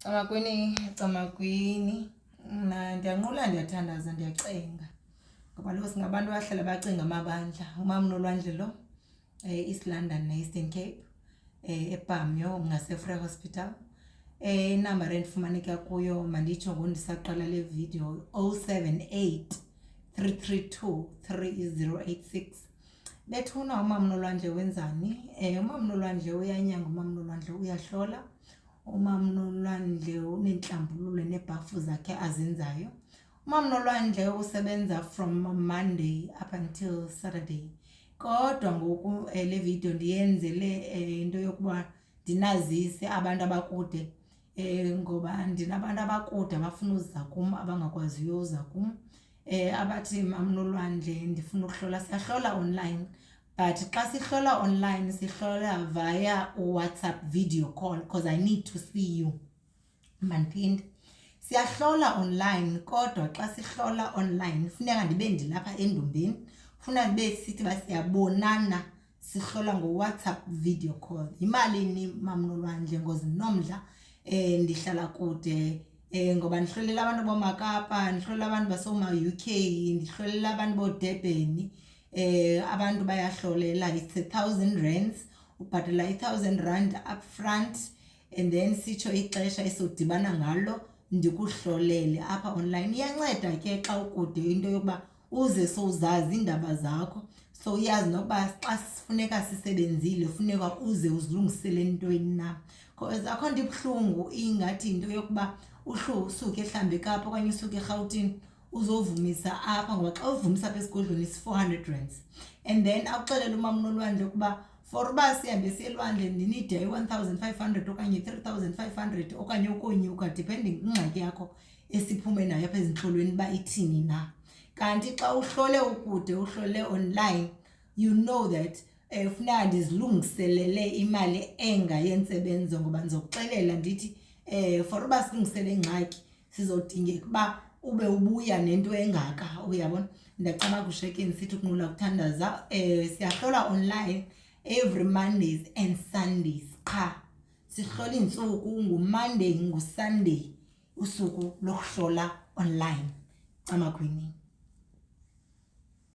Camakwini mna ndiyanqula ndiyathandaza ndiyacenga ngoba lo singabantu abahlala bacinga amabandla umama Nolwandle lo East London ne-Eastern Cape eBhamyo ngase-Free Hospital inamba endifumaneka kuyo manditsho ngondisaqala le video 078 332 3086 bethuna umama Nolwandle wenzani umama Nolwandle uyanyanga umama Nolwandle uyahlola umama Nolwandle unenhlambululo nebhafu zakhe azenzayo umama Nolwandle usebenza from Monday up until Saturday kodwa ngoku le video ndiyenzele into yokuba dinazise abantu abakude ngoba ndinabantu abakude abafuna uza kum abangakwaziyo uza kum abathi mama Nolwandle ndifuna ukuhlola siyahlola online but xa sihlola online sihlola via WhatsApp video call because I need to see you manphinde siyahlola online kodwa xa sihlola online funeka ndibe ndilapha endombeni funa ndibe sithi basiyabonana sihlola WhatsApp video call imalini mama Nolwandle ngozi nomdla ndihlala kude ngoba ndihlolela abantu boMakapa ndihlolela abantu basoma UK ndihlolela abantu boDurban abantu bayahlolela it's 1,000 rands ubhatala 1,000 rand up front and then sitsho ixesha esodibana ngalo ndikuhlolele apha online iyanceda ke xa ukude into yokuba uze sowuzazi indaba zakho so uyazi nokuba xa sifuneka sisebenzile funeka uze uzilungisele intweni na because akho nto ibhlungu ingathi into yokuba usuke ehlambe Kapa okanye usuke eGauteng uzovumisa apha ngoba xa uvumisa apha esigodlweni is 400 rands and then akuxelela umama Nolwandle ukuba for uba sihambe selwandle ndinide 1,500 okanye 3,500 okanye ukonyuka depending ingxaki yakho esiphume nayo apha ezinhlolweni ba ithini na kanti xa uhlole ukude uhlole online you know that funeka ndizilungiselele imali engayensebenzo ngoba ndizokuxelela ndithi for uba silungisele ingxaki sizodingeka uba ube ubuya nento engaka uyabona ndacama kushekeni sithi ukunqula kuthandaza siyahlola online every Mondays and Sundays qha sihlola insuku nguMonday nguSunday usuku lokuhlola online camakwini.